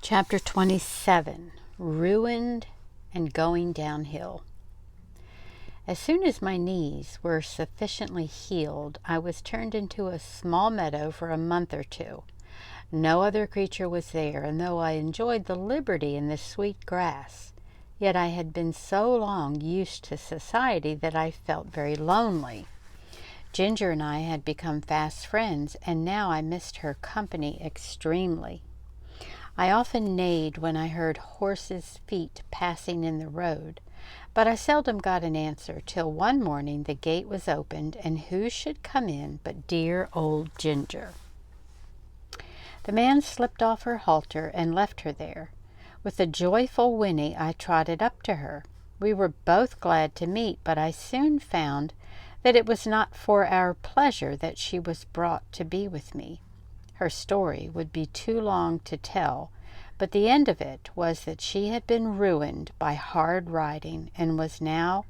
Chapter 27, Ruined and Going Downhill. As soon as my knees were sufficiently healed, I was turned into a small meadow for a month or two. No other creature was there, and though I enjoyed the liberty in the sweet grass, yet I had been so long used to society that I felt very lonely. Ginger and I had become fast friends, and now I missed her company extremely. I often neighed when I heard horses' feet passing in the road, but I seldom got an answer till one morning the gate was opened, and who should come in but dear old Ginger. The man slipped off her halter and left her there. With a joyful whinny I trotted up to her. We were both glad to meet, but I soon found that it was not for our pleasure that she was brought to be with me. Her story would be too long to tell, but the end of it was that she had been ruined by hard riding and was now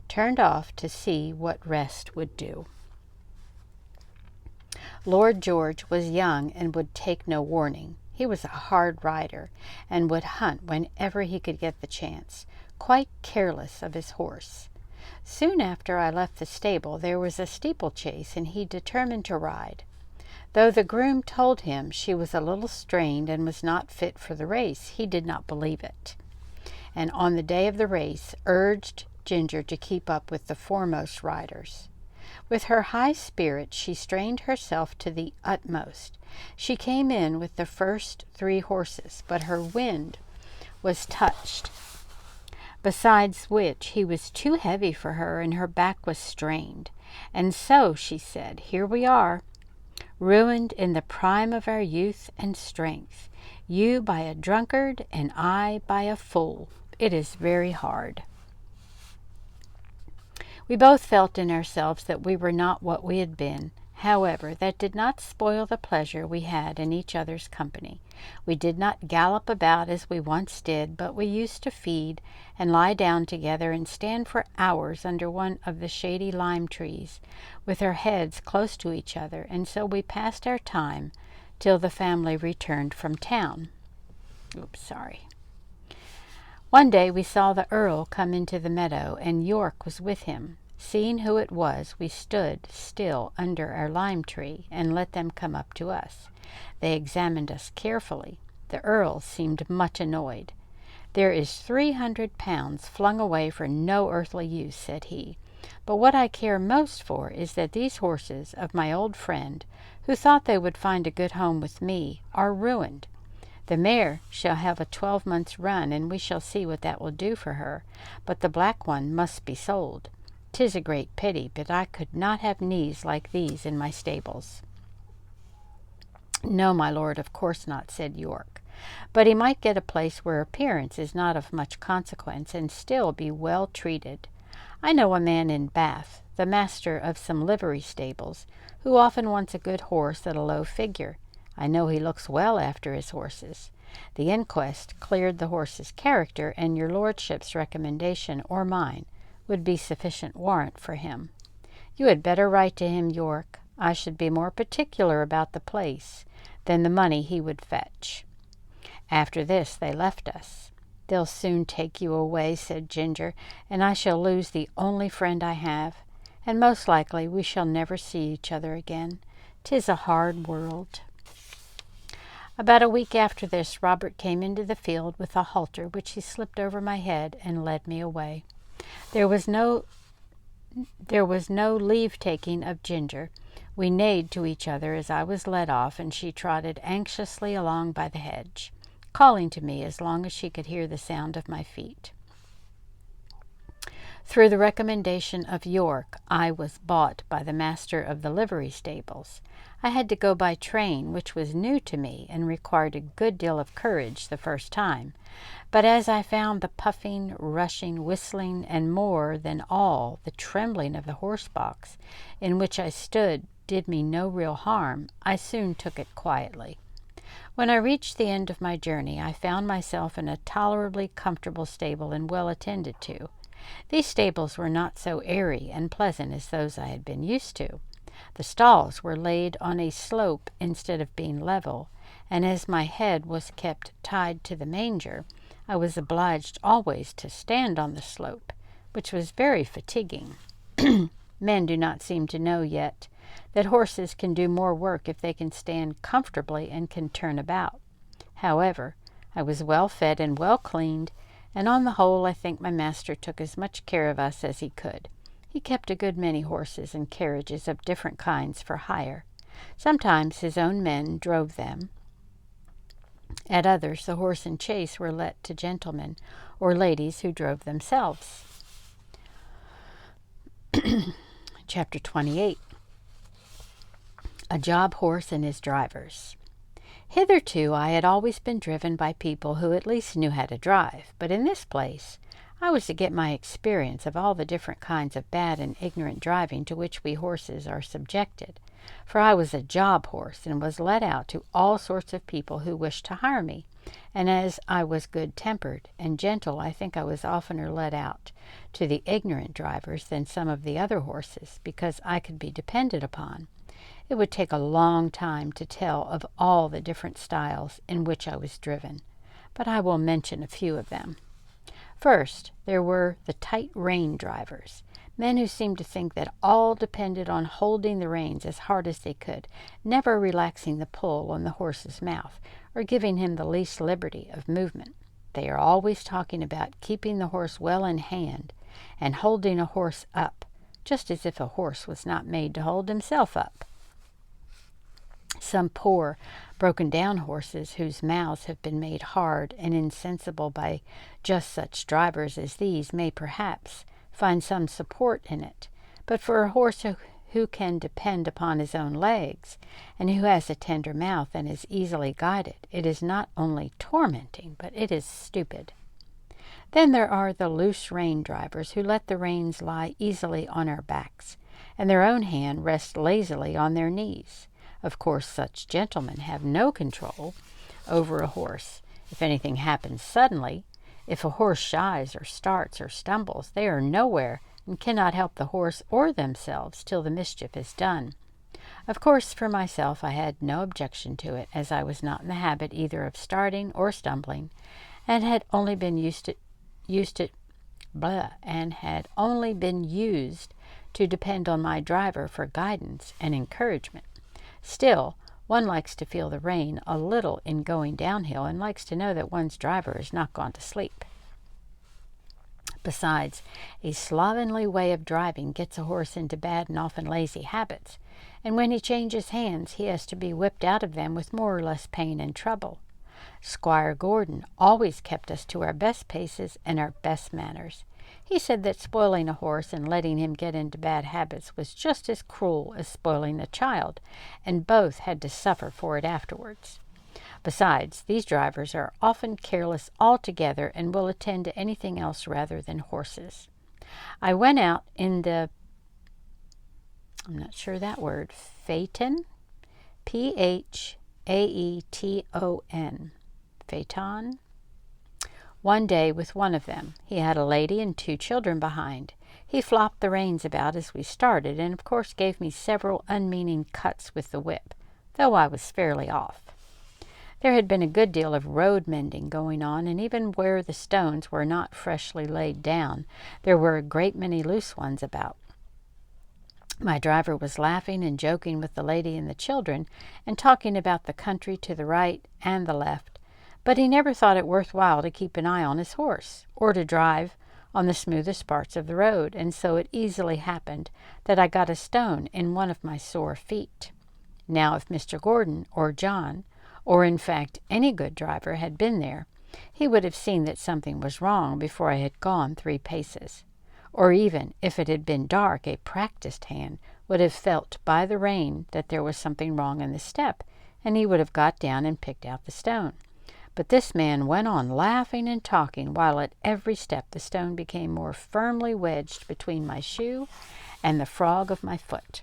turned off to see what rest would do. Lord George was young and would take no warning. He was a hard rider and would hunt whenever he could get the chance, quite careless of his horse. Soon after I left the stable there was a steeplechase, and he determined to ride. Though the groom told him she was a little strained and was not fit for the race, he did not believe it, and on the day of the race urged Ginger to keep up with the foremost riders. With her high spirit she strained herself to the utmost. She came in with the first 3 horses, but her wind was touched, besides which he was too heavy for her and her back was strained. And so, she said, here we are, ruined in the prime of our youth and strength, you by a drunkard and I by a fool. It is very hard. We both felt in ourselves that we were not what we had been. However, that did not spoil the pleasure we had in each other's company. We did not gallop about as we once did, but we used to feed and lie down together and stand for hours under one of the shady lime trees, with our heads close to each other, and so we passed our time till the family returned from town. One day we saw the Earl come into the meadow, and York was with him. Seeing who it was, we stood still under our lime tree and let them come up to us. They examined us carefully. The Earl seemed much annoyed. "There is 300 pounds flung away for no earthly use," said he. "But what I care most for is that these horses of my old friend, who thought they would find a good home with me, are ruined. The mare shall have a 12 months' run, and we shall see what that will do for her, but the black one must be sold. 'Tis a great pity, but I could not have knees like these in my stables." "No, my lord, of course not," said York. "But he might get a place where appearance is not of much consequence, and still be well treated. I know a man in Bath, the master of some livery stables, who often wants a good horse at a low figure. I know he looks well after his horses. The inquest cleared the horse's character, and your lordship's recommendation or mine would be sufficient warrant for him. You had better write to him, York. I should be more particular about the place than the money he would fetch." After this they left us. "They'll soon take you away," said Ginger, "and I shall lose the only friend I have, and most likely we shall never see each other again. 'Tis a hard world." About a week after this, Robert came into the field with a halter, which he slipped over my head and led me away. There was no leave-taking of Ginger. We neighed to each other as I was led off, and she trotted anxiously along by the hedge, calling to me as long as she could hear the sound of my feet. Through the recommendation of York, I was bought by the master of the livery stables. I had to go by train, which was new to me and required a good deal of courage the first time. But as I found the puffing, rushing, whistling, and more than all the trembling of the horse-box in which I stood did me no real harm, I soon took it quietly. When I reached the end of my journey, I found myself in a tolerably comfortable stable and well attended to. These stables were not so airy and pleasant as those I had been used to. The stalls were laid on a slope instead of being level, and as my head was kept tied to the manger, I was obliged always to stand on the slope, which was very fatiguing. Men do not seem to know yet that horses can do more work if they can stand comfortably and can turn about. However, I was well fed and well cleaned, and on the whole I think my master took as much care of us as he could. He kept a good many horses and carriages of different kinds for hire. Sometimes his own men drove them. At others, the horse and chaise were let to gentlemen or ladies who drove themselves. Chapter 28. A Job Horse and His Drivers. Hitherto I had always been driven by people who at least knew how to drive, but in this place I was to get my experience of all the different kinds of bad and ignorant driving to which we horses are subjected, for I was a job horse and was let out to all sorts of people who wished to hire me, and as I was good-tempered and gentle, I think I was oftener let out to the ignorant drivers than some of the other horses, because I could be depended upon. It would take a long time to tell of all the different styles in which I was driven, but I will mention a few of them. First, there were the tight rein drivers, men who seemed to think that all depended on holding the reins as hard as they could, never relaxing the pull on the horse's mouth, or giving him the least liberty of movement. They are always talking about keeping the horse well in hand, and holding a horse up, just as if a horse was not made to hold himself up. Some poor, broken-down horses whose mouths have been made hard and insensible by just such drivers as these may perhaps find some support in it, but for a horse who can depend upon his own legs, and who has a tender mouth and is easily guided, it is not only tormenting, but it is stupid. Then there are the loose rein drivers who let the reins lie easily on our backs, and their own hand rest lazily on their knees. Of course, such gentlemen have no control over a horse. If anything happens suddenly, if a horse shies or starts or stumbles, they are nowhere and cannot help the horse or themselves till the mischief is done. Of course, for myself, I had no objection to it, as I was not in the habit either of starting or stumbling, and had only been used to depend on my driver for guidance and encouragement. Still, one likes to feel the rein a little in going downhill, and likes to know that one's driver is not gone to sleep. Besides, a slovenly way of driving gets a horse into bad and often lazy habits, and when he changes hands he has to be whipped out of them with more or less pain and trouble. Squire Gordon always kept us to our best paces and our best manners. He said that spoiling a horse and letting him get into bad habits was just as cruel as spoiling a child, and both had to suffer for it afterwards. Besides, these drivers are often careless altogether and will attend to anything else rather than horses. I went out in the, phaeton, P-H-A-E-T-O-N, phaeton, one day with one of them. He had a lady and 2 children behind. He flopped the reins about as we started, and of course gave me several unmeaning cuts with the whip, though I was fairly off. There had been a good deal of road mending going on, and even where the stones were not freshly laid down, there were a great many loose ones about. My driver was laughing and joking with the lady and the children, and talking about the country to the right and the left, but he never thought it worth while to keep an eye on his horse, or to drive on the smoothest parts of the road, and so it easily happened that I got a stone in one of my sore feet. Now, if Mr. Gordon or John, or in fact any good driver, had been there, he would have seen that something was wrong before I had gone 3 paces. Or even, if it had been dark, a practised hand would have felt by the rein that there was something wrong in the step, and he would have got down and picked out the stone. But this man went on laughing and talking, while at every step the stone became more firmly wedged between my shoe and the frog of my foot.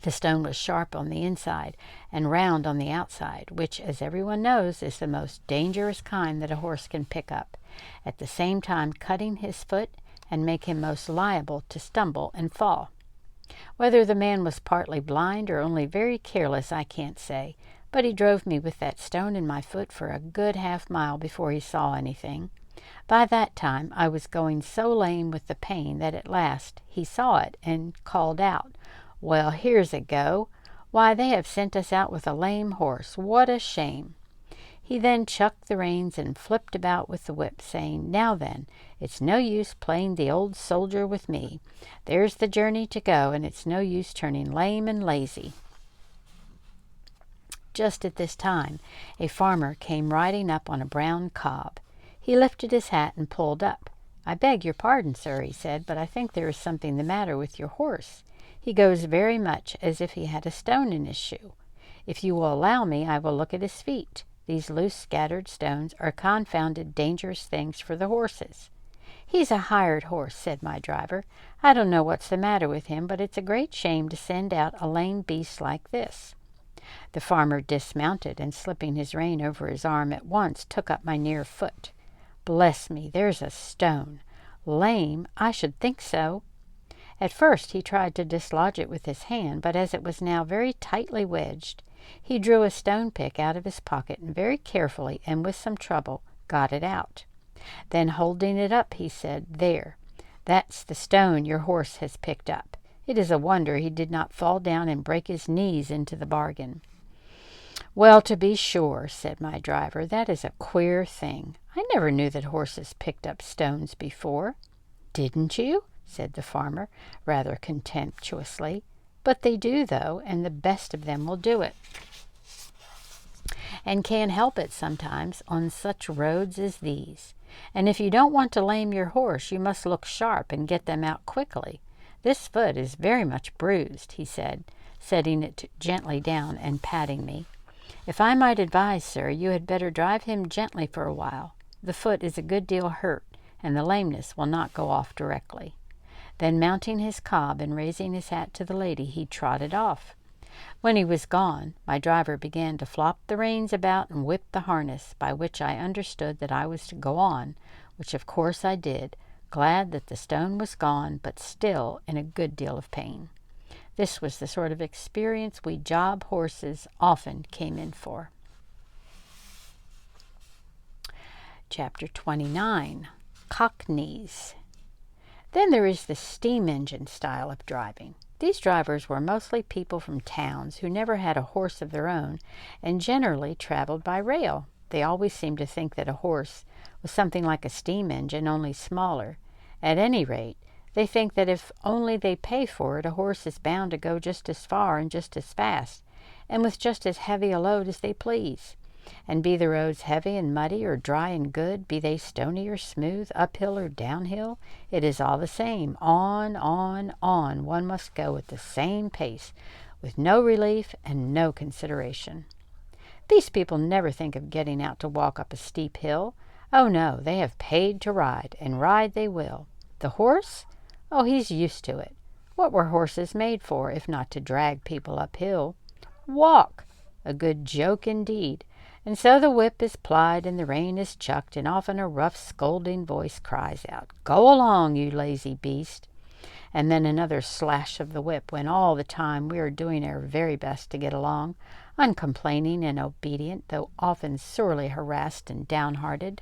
The stone was sharp on the inside and round on the outside, which, as everyone knows, is the most dangerous kind that a horse can pick up, at the same time cutting his foot and make him most liable to stumble and fall. Whether the man was partly blind or only very careless I can't say, but he drove me with that stone in my foot for a good half-mile before he saw anything. By that time I was going so lame with the pain that at last he saw it and called out, "Well, here's a go! Why, they have sent us out with a lame horse. What a shame!" He then chucked the reins and flipped about with the whip, saying, "Now then, it's no use playing the old soldier with me. There's the journey to go, and it's no use turning lame and lazy." Just at this time, a farmer came riding up on a brown cob. He lifted his hat and pulled up. "I beg your pardon, sir," he said, "but I think there is something the matter with your horse. He goes very much as if he had a stone in his shoe. If you will allow me, I will look at his feet. These loose scattered stones are confounded dangerous things for the horses." "He's a hired horse," said my driver. "I don't know what's the matter with him, but it's a great shame to send out a lame beast like this." The farmer dismounted, and slipping his rein over his arm at once took up my near foot. "Bless me, there's a stone! Lame? I should think so." At first he tried to dislodge it with his hand, but as it was now very tightly wedged, he drew a stone pick out of his pocket and very carefully and with some trouble got it out. Then holding it up, he said, "There, that's the stone your horse has picked up. It is a wonder he did not fall down and break his knees into the bargain." "Well, to be sure," said my driver, "that is a queer thing. I never knew that horses picked up stones before." "Didn't you?" said the farmer, rather contemptuously. "But they do, though, and the best of them will do it, and can't help it sometimes on such roads as these. And if you don't want to lame your horse, you must look sharp and get them out quickly. This foot is very much bruised," he said, setting it gently down and patting me. "If I might advise, sir, you had better drive him gently for a while. The foot is a good deal hurt, and the lameness will not go off directly." Then mounting his cob and raising his hat to the lady, he trotted off. When he was gone, my driver began to flop the reins about and whip the harness, by which I understood that I was to go on, which of course I did, glad that the stone was gone, but still in a good deal of pain. This was the sort of experience we job horses often came in for. Chapter 29. Cockneys. Then there is the steam engine style of driving. These drivers were mostly people from towns who never had a horse of their own and generally traveled by rail. They always seemed to think that a horse was something like a steam engine, only smaller. At any rate, they think that if only they pay for it, a horse is bound to go just as far and just as fast, and with just as heavy a load as they please. And be the roads heavy and muddy or dry and good, be they stony or smooth, uphill or downhill, it is all the same. On, one must go at the same pace, with no relief and no consideration. These people never think of getting out to walk up a steep hill. Oh no, they have paid to ride, and ride they will. The horse? Oh, he's used to it. What were horses made for, if not to drag people uphill? Walk! A good joke indeed. And so the whip is plied and the rein is chucked, and often a rough scolding voice cries out, "Go along, you lazy beast!" And then another slash of the whip, when all the time we are doing our very best to get along, uncomplaining and obedient, though often sorely harassed and downhearted.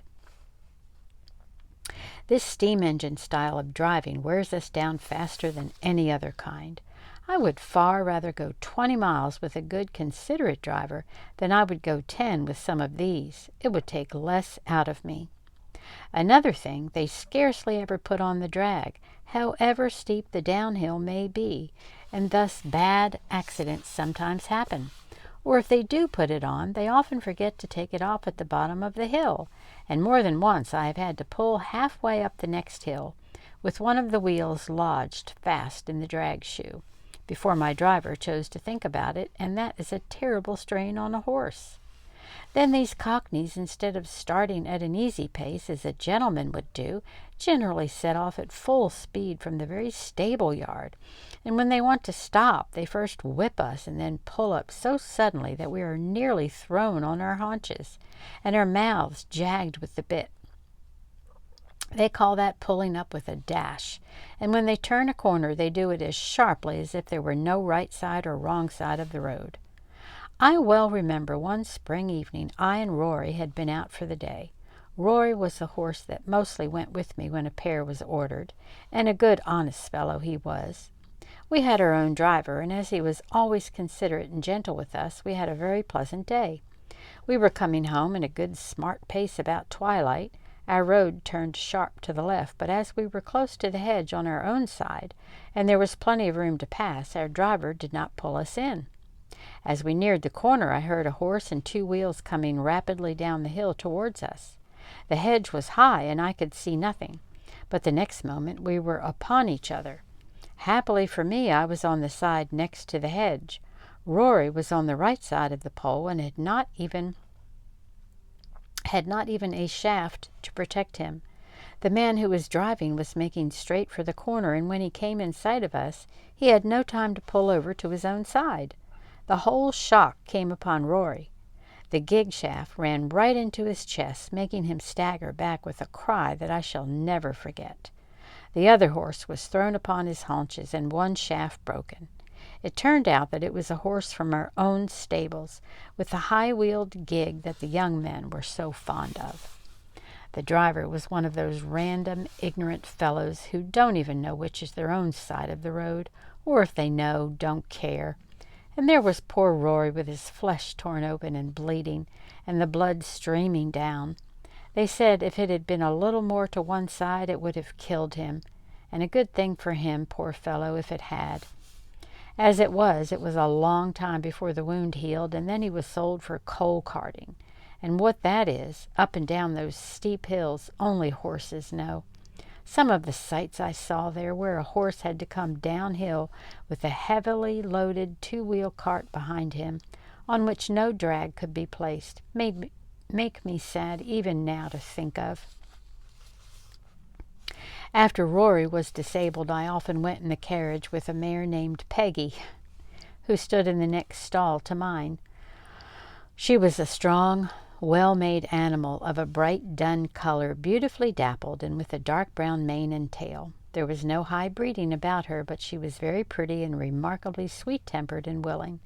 This steam engine style of driving wears us down faster than any other kind. I would far rather go 20 miles with a good, considerate driver than I would go 10 with some of these. It would take less out of me. Another thing, they scarcely ever put on the drag, however steep the downhill may be, and thus bad accidents sometimes happen. Or if they do put it on, they often forget to take it off at the bottom of the hill, and more than once I have had to pull halfway up the next hill, with one of the wheels lodged fast in the drag shoe, before my driver chose to think about it, and that is a terrible strain on a horse. Then these cockneys, instead of starting at an easy pace, as a gentleman would do, generally set off at full speed from the very stable yard, and when they want to stop, they first whip us and then pull up so suddenly that we are nearly thrown on our haunches, and our mouths jagged with the bit. They call that pulling up with a dash, and when they turn a corner, they do it as sharply as if there were no right side or wrong side of the road. I well remember one spring evening I and Rory had been out for the day. Rory was the horse that mostly went with me when a pair was ordered, and a good honest fellow he was. We had our own driver, and as he was always considerate and gentle with us, we had a very pleasant day. We were coming home at a good smart pace about twilight. Our road turned sharp to the left, but as we were close to the hedge on our own side, and there was plenty of room to pass, our driver did not pull us in. As we neared the corner, I heard a horse and two wheels coming rapidly down the hill towards us. The hedge was high, and I could see nothing, but the next moment we were upon each other. Happily for me, I was on the side next to the hedge. Rory was on the right side of the pole, and had not even a shaft to protect him. The man who was driving was making straight for the corner, and when he came in sight of us, he had no time to pull over to his own side. The whole shock came upon Rory. The gig shaft ran right into his chest, making him stagger back with a cry that I shall never forget. The other horse was thrown upon his haunches, and one shaft broken. It turned out that it was a horse from our own stables, with the high-wheeled gig that the young men were so fond of. The driver was one of those random, ignorant fellows who don't even know which is their own side of the road, or if they know, don't care. And there was poor Rory with his flesh torn open and bleeding, and the blood streaming down. They said if it had been a little more to one side, it would have killed him, and a good thing for him, poor fellow, if it had. As it was a long time before the wound healed, and then he was sold for coal carting. And what that is, up and down those steep hills, only horses know. Some of the sights I saw there, where a horse had to come downhill with a heavily loaded two-wheel cart behind him, on which no drag could be placed, make me sad even now to think of. After Rory was disabled, I often went in the carriage with a mare named Peggy, who stood in the next stall to mine. She was a strong, well-made animal of a bright dun color, beautifully dappled, and with a dark brown mane and tail. There was no high breeding about her, but she was very pretty and remarkably sweet-tempered and willing.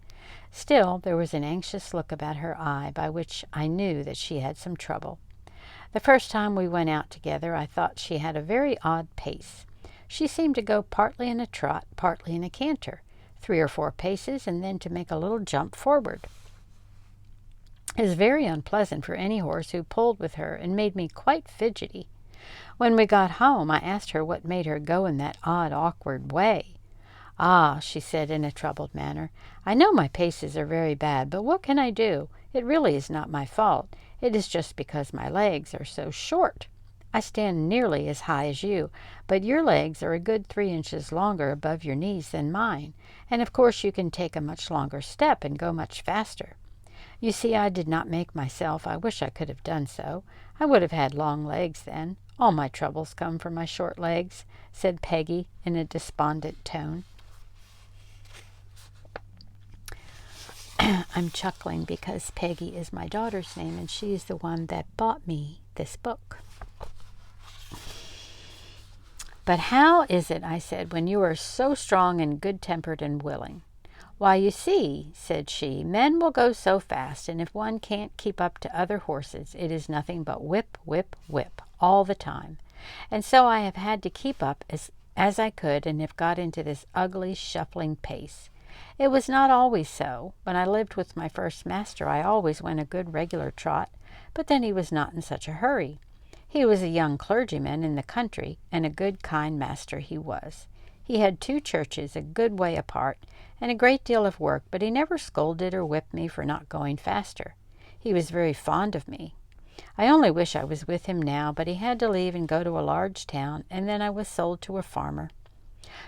Still, there was an anxious look about her eye, by which I knew that she had some trouble. The first time we went out together, I thought she had a very odd pace. She seemed to go partly in a trot, partly in a canter, 3 or 4 paces, and then to make a little jump forward. It was very unpleasant for any horse who pulled with her, and made me quite fidgety. When we got home, I asked her what made her go in that odd, awkward way. "Ah," she said in a troubled manner, "I know my paces are very bad, but what can I do? It really is not my fault. It is just because my legs are so short. I stand nearly as high as you, but your legs are a good 3 inches longer above your knees than mine, and of course you can take a much longer step and go much faster. You see, I did not make myself. I wish I could have done so. I would have had long legs then. All my troubles come from my short legs," said Peggy in a despondent tone. I'm chuckling because Peggy is my daughter's name, and she is the one that bought me this book. "But how is it," I said, "when you are so strong and good-tempered and willing?" "Why, you see," said she, "men will go so fast, and if one can't keep up to other horses, it is nothing but whip, whip, whip, all the time. And so I have had to keep up as I could, and have got into this ugly, shuffling pace. It was not always so. When I lived with my first master, I always went a good regular trot, but then he was not in such a hurry. He was a young clergyman in the country, and a good, kind master he was. He had 2 churches a good way apart, and a great deal of work, but he never scolded or whipped me for not going faster. He was very fond of me. I only wish I was with him now, but he had to leave and go to a large town, and then I was sold to a farmer.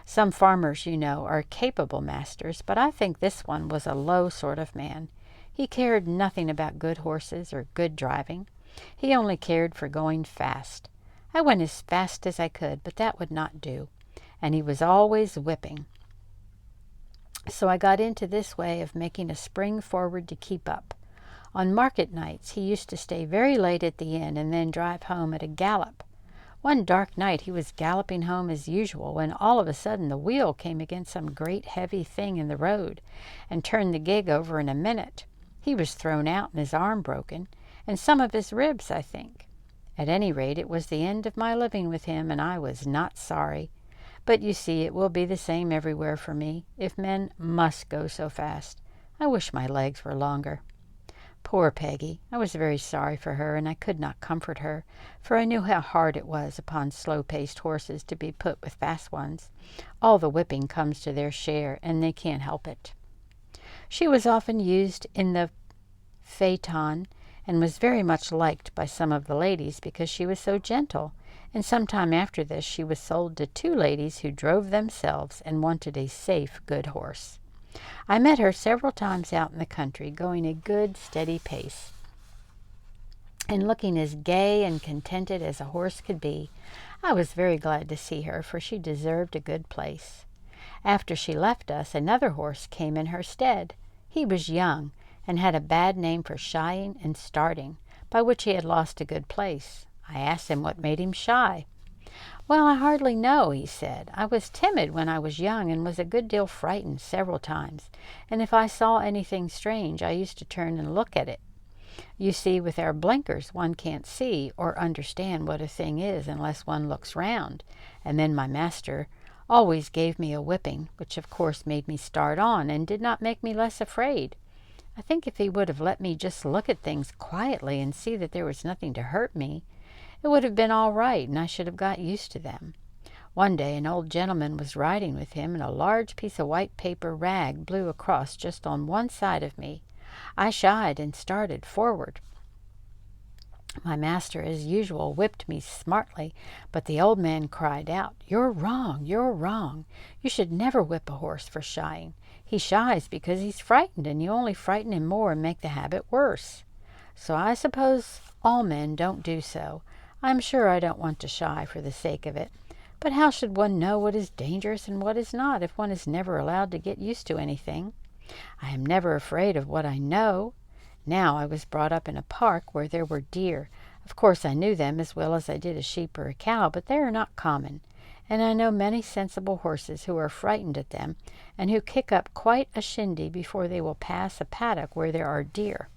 Some farmers, you know, are capable masters, but I think this one was a low sort of man. He cared nothing about good horses or good driving. He only cared for going fast. I went as fast as I could, but that would not do, and he was always whipping. So I got into this way of making a spring forward to keep up. On market nights he used to stay very late at the inn and then drive home at a gallop. One dark night he was galloping home as usual, when all of a sudden the wheel came against some great heavy thing in the road and turned the gig over in a minute. He was thrown out and his arm broken, and some of his ribs, I think. At any rate, it was the end of my living with him, and I was not sorry. But you see, it will be the same everywhere for me, if men must go so fast. I wish my legs were longer. Poor Peggy! I was very sorry for her, and I could not comfort her, for I knew how hard it was upon slow-paced horses to be put with fast ones. All the whipping comes to their share, and they can't help it. She was often used in the phaeton, and was very much liked by some of the ladies because she was so gentle, and some time after this she was sold to two ladies who drove themselves and wanted a safe, good horse. I met her several times out in the country, going a good, steady pace, and looking as gay and contented as a horse could be. I was very glad to see her, for she deserved a good place. After she left us, another horse came in her stead. He was young, and had a bad name for shying and starting, by which he had lost a good place. I asked him what made him shy. "Well, I hardly know," he said. "I was timid when I was young, and was a good deal frightened several times, and if I saw anything strange, I used to turn and look at it. You see, with our blinkers one can't see or understand what a thing is unless one looks round, and then my master always gave me a whipping, which of course made me start on, and did not make me less afraid. I think if he would have let me just look at things quietly and see that there was nothing to hurt me, it would have been all right, and I should have got used to them. One day an old gentleman was riding with him, and a large piece of white paper rag blew across just on one side of me. I shied and started forward. My master, as usual, whipped me smartly, but the old man cried out, 'You're wrong, you're wrong. You should never whip a horse for shying. He shies because he's frightened, and you only frighten him more and make the habit worse. So I suppose all men don't do so. I'm sure I don't want to shy for the sake of it. But how should one know what is dangerous and what is not, if one is never allowed to get used to anything? I am never afraid of what I know. Now I was brought up in a park where there were deer. Of course I knew them as well as I did a sheep or a cow, but they are not common, and I know many sensible horses who are frightened at them, and who kick up quite a shindy before they will pass a paddock where there are deer.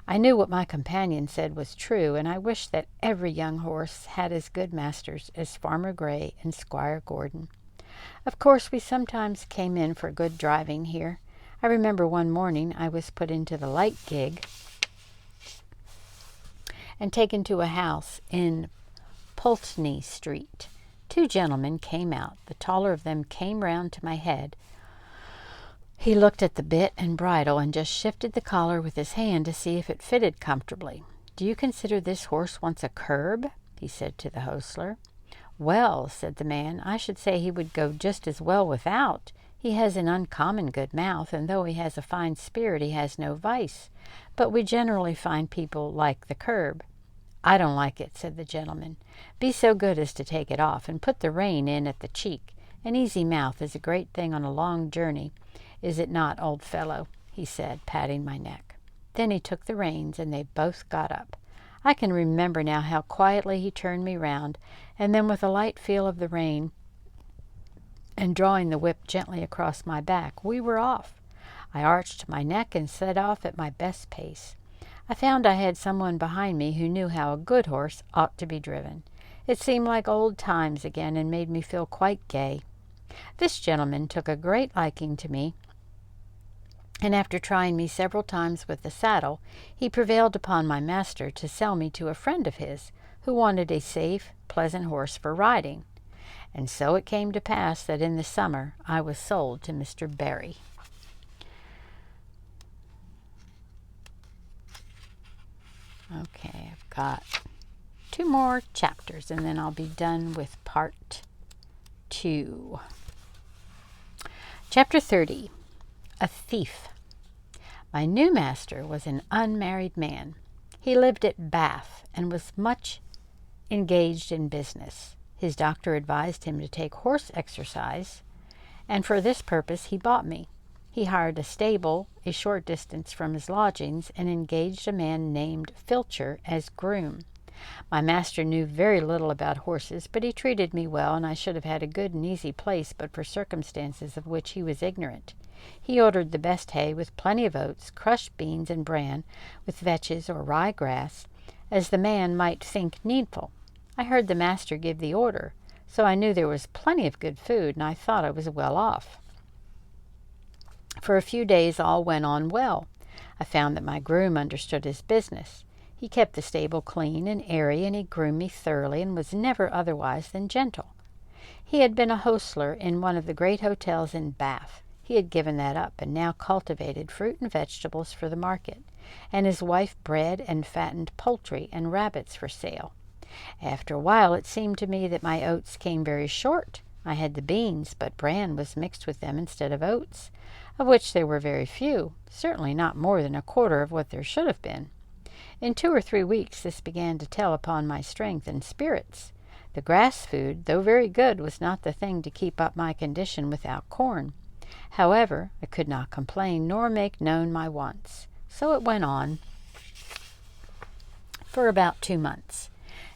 I knew what my companion said was true, and I wished that every young horse had as good masters as Farmer Gray and Squire Gordon. Of course we sometimes came in for good driving here. I remember one morning I was put into the light gig and taken to a house in Pulteney Street. Two gentlemen came out. The taller of them came round to my head. He looked at the bit and bridle and just shifted the collar with his hand to see if it fitted comfortably. "Do you consider this horse wants a curb?" he said to the hostler. "Well," said the man, "I should say he would go just as well without. He has an uncommon good mouth, and though he has a fine spirit, he has no vice. But we generally find people like the curb." "I don't like it," said the gentleman. "Be so good as to take it off, and put the rein in at the cheek. An easy mouth is a great thing on a long journey. Is it not, old fellow?" he said, patting my neck. Then he took the reins, and they both got up. I can remember now how quietly he turned me round, and then with a light feel of the rein, and drawing the whip gently across my back, we were off. I arched my neck and set off at my best pace. I found I had someone behind me who knew how a good horse ought to be driven. It seemed like old times again, and made me feel quite gay. This gentleman took a great liking to me, and after trying me several times with the saddle, he prevailed upon my master to sell me to a friend of his, who wanted a safe, pleasant horse for riding. And so it came to pass that in the summer I was sold to Mr. Barry. Okay, I've got 2 more chapters, and then I'll be done with part 2. Chapter 30. A Thief. My new master was an unmarried man. He lived at Bath, and was much engaged in business. His doctor advised him to take horse exercise, and for this purpose he bought me. He hired a stable a short distance from his lodgings, and engaged a man named Filcher as groom. My master knew very little about horses, but he treated me well, and I should have had a good and easy place but for circumstances of which he was ignorant. He ordered the best hay with plenty of oats, crushed beans and bran, with vetches or rye grass, as the man might think needful. I heard the master give the order, so I knew there was plenty of good food, and I thought I was well off. For a few days all went on well. I found that my groom understood his business. He kept the stable clean and airy, and he groomed me thoroughly and was never otherwise than gentle. He had been a hostler in one of the great hotels in Bath. He had given that up, and now cultivated fruit and vegetables for the market, and his wife bred and fattened poultry and rabbits for sale. After a while it seemed to me that my oats came very short. I had the beans, but bran was mixed with them instead of oats, of which there were very few, certainly not more than a quarter of what there should have been. In 2 or 3 weeks this began to tell upon my strength and spirits. The grass food, though very good, was not the thing to keep up my condition without corn. However, I could not complain nor make known my wants. So it went on for about 2 months,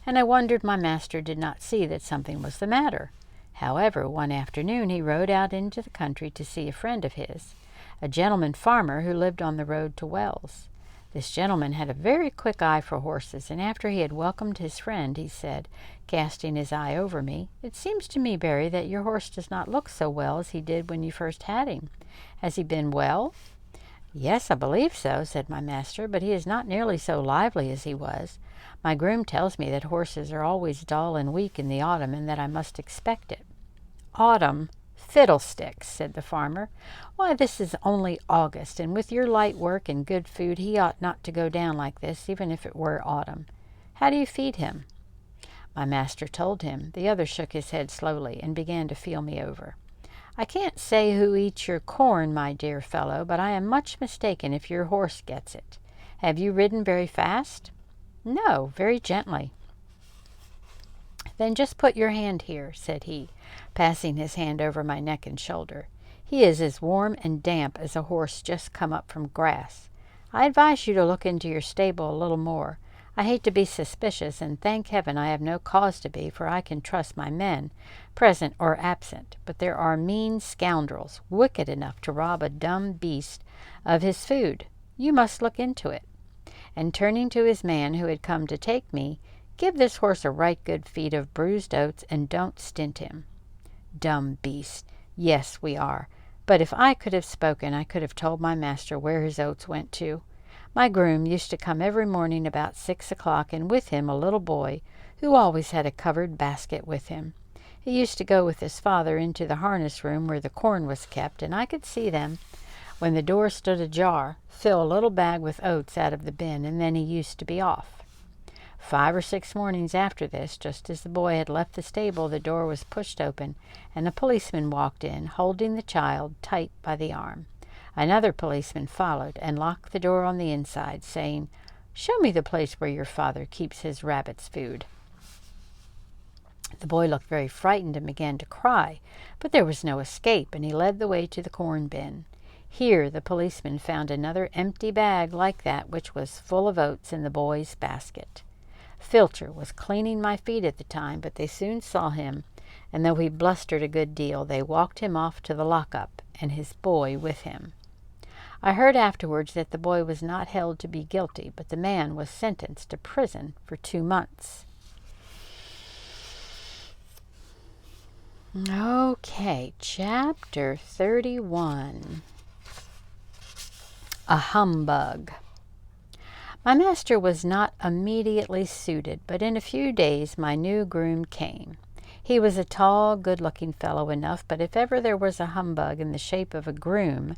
and I wondered my master did not see that something was the matter. However, one afternoon he rode out into the country to see a friend of his, a gentleman farmer who lived on the road to Wells. This gentleman had a very quick eye for horses, and after he had welcomed his friend, he said, casting his eye over me, "It seems to me, Barry, that your horse does not look so well as he did when you first had him. Has he been well?" "Yes, I believe so," said my master, "but he is not nearly so lively as he was. My groom tells me that horses are always dull and weak in the autumn, and that I must expect it." "Autumn? Fiddlesticks," said the farmer. "Why, this is only August, and with your light work and good food he ought not to go down like this, even if it were autumn. How do you feed him?" My master told him. The other shook his head slowly and began to feel me over. "I can't say who eats your corn, my dear fellow, but I am much mistaken if your horse gets it. Have you ridden very fast?" "No, very gently." "Then just put your hand here," said he, passing his hand over my neck and shoulder. "He is as warm and damp as a horse just come up from grass. I advise you to look into your stable a little more. I hate to be suspicious, and thank heaven I have no cause to be, for I can trust my men, present or absent. But there are mean scoundrels, wicked enough to rob a dumb beast of his food. You must look into it." And turning to his man who had come to take me, "Give this horse a right good feed of bruised oats, and don't stint him." Dumb beast! Yes, we are. But if I could have spoken, I could have told my master where his oats went to. My groom used to come every morning about 6 o'clock, and with him a little boy, who always had a covered basket with him. He used to go with his father into the harness room where the corn was kept, and I could see them, when the door stood ajar, fill a little bag with oats out of the bin, and then he used to be off. 5 or 6 mornings after this, just as the boy had left the stable, the door was pushed open, and a policeman walked in, holding the child tight by the arm. Another policeman followed and locked the door on the inside, saying, "Show me the place where your father keeps his rabbit's food." The boy looked very frightened and began to cry, but there was no escape, and he led the way to the corn bin. Here the policeman found another empty bag like that which was full of oats in the boy's basket. Filcher was cleaning my feet at the time, but they soon saw him, and though he blustered a good deal, they walked him off to the lock-up, and his boy with him. I heard afterwards that the boy was not held to be guilty, but the man was sentenced to prison for 2 months. Okay, chapter 31. A humbug. My master was not immediately suited, but in a few days my new groom came. He was a tall, good-looking fellow enough, but if ever there was a humbug in the shape of a groom,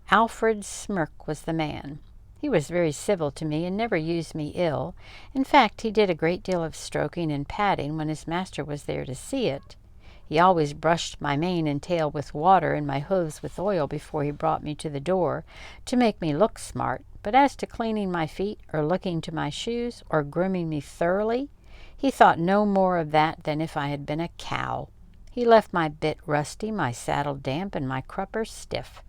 Alfred Smirk was the man. He was very civil to me and never used me ill. In fact, he did a great deal of stroking and patting when his master was there to see it. He always brushed my mane and tail with water and my hooves with oil before he brought me to the door, to make me look smart, but as to cleaning my feet, or looking to my shoes, or grooming me thoroughly, he thought no more of that than if I had been a cow. He left my bit rusty, my saddle damp, and my crupper stiff.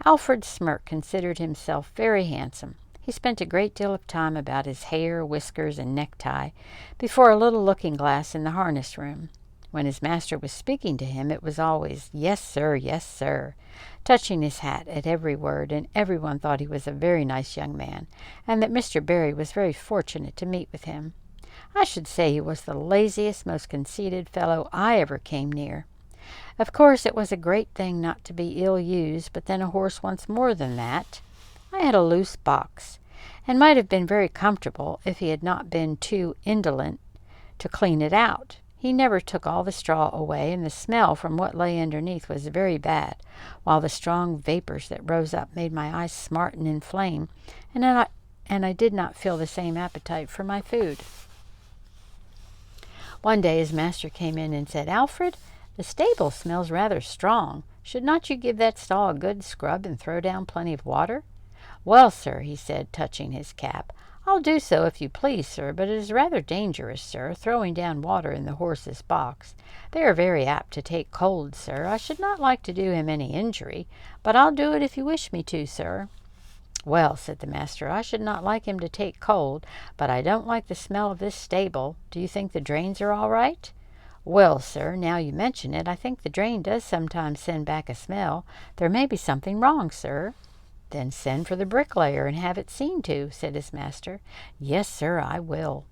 Alfred Smirk considered himself very handsome. He spent a great deal of time about his hair, whiskers, and necktie before a little looking-glass in the harness room. When his master was speaking to him, it was always, "Yes, sir," touching his hat at every word, and everyone thought he was a very nice young man, and that Mr. Barry was very fortunate to meet with him. I should say he was the laziest, most conceited fellow I ever came near. Of course, it was a great thing not to be ill-used, but then a horse wants more than that. I had a loose box, and might have been very comfortable if he had not been too indolent to clean it out. He never took all the straw away, and the smell from what lay underneath was very bad, while the strong vapors that rose up made my eyes smart and inflame, and I did not feel the same appetite for my food. One day his master came in and said, "Alfred, the stable smells rather strong. Should not you give that stall a good scrub and throw down plenty of water?" "Well, sir," he said, touching his cap, "I'll do so if you please, sir, but it is rather dangerous, sir, throwing down water in the horse's box. They are very apt to take cold, sir. I should not like to do him any injury, but I'll do it if you wish me to, sir." "Well," said the master, "I should not like him to take cold, but I don't like the smell of this stable. Do you think the drains are all right?" "Well, sir, now you mention it, I think the drain does sometimes send back a smell. There may be something wrong, sir." "Then send for the bricklayer and have it seen to," said his master. "Yes, sir, I will."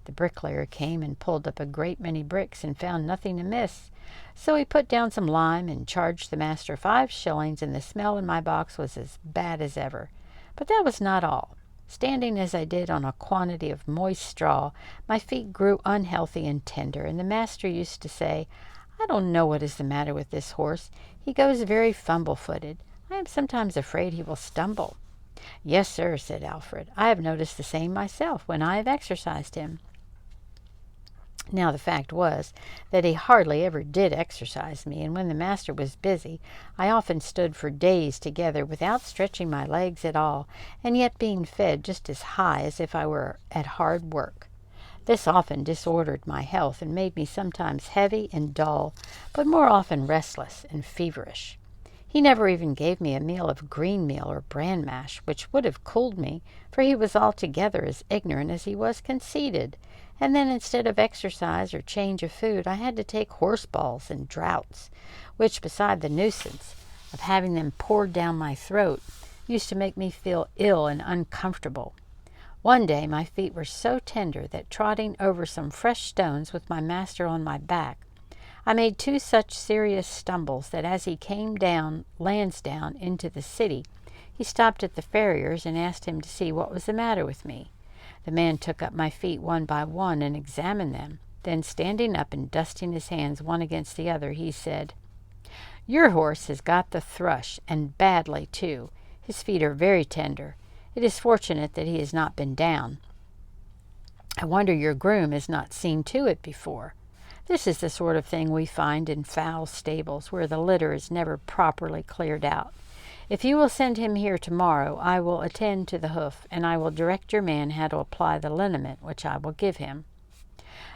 The bricklayer came and pulled up a great many bricks and found nothing amiss. So he put down some lime and charged the master 5 shillings, and the smell in my box was as bad as ever. But that was not all. Standing as I did on a quantity of moist straw, my feet grew unhealthy and tender, and the master used to say, "I don't know what is the matter with this horse. He goes very fumble-footed. I am sometimes afraid he will stumble." "Yes, sir," said Alfred. "I have noticed the same myself when I have exercised him." Now the fact was that he hardly ever did exercise me, and when the master was busy, I often stood for days together without stretching my legs at all, and yet being fed just as high as if I were at hard work. This often disordered my health and made me sometimes heavy and dull, but more often restless and feverish. He never even gave me a meal of green meal or bran mash, which would have cooled me, for he was altogether as ignorant as he was conceited. And then instead of exercise or change of food, I had to take horse balls and draughts, which, beside the nuisance of having them poured down my throat, used to make me feel ill and uncomfortable. One day my feet were so tender that trotting over some fresh stones with my master on my back, I made 2 such serious stumbles that as he came down Lansdowne into the city, he stopped at the farrier's and asked him to see what was the matter with me. The man took up my feet one by one and examined them. Then, standing up and dusting his hands one against the other, he said, "Your horse has got the thrush, and badly too. His feet are very tender. It is fortunate that he has not been down. I wonder your groom has not seen to it before. This is the sort of thing we find in foul stables, where the litter is never properly cleared out. If you will send him here tomorrow, I will attend to the hoof, and I will direct your man how to apply the liniment which I will give him."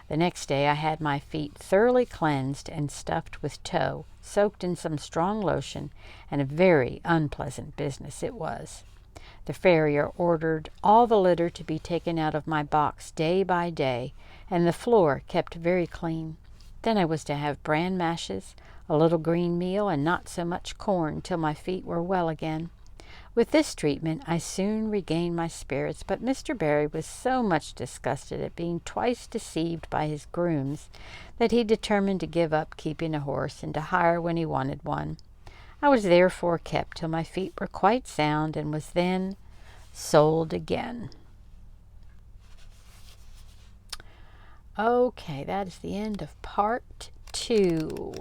The next day I had my feet thoroughly cleansed and stuffed with tow, soaked in some strong lotion, and a very unpleasant business it was. The farrier ordered all the litter to be taken out of my box day by day, and the floor kept very clean. Then I was to have bran mashes, a little green meal, and not so much corn, till my feet were well again. With this treatment I soon regained my spirits, but Mr. Barry was so much disgusted at being twice deceived by his grooms that he determined to give up keeping a horse and to hire when he wanted one. I was therefore kept till my feet were quite sound, and was then sold again. Okay, that is the end of part 2.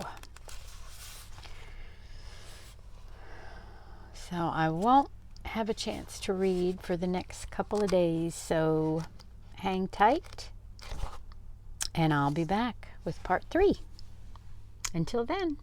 So I won't have a chance to read for the next couple of days, so hang tight, and I'll be back with part 3. Until then.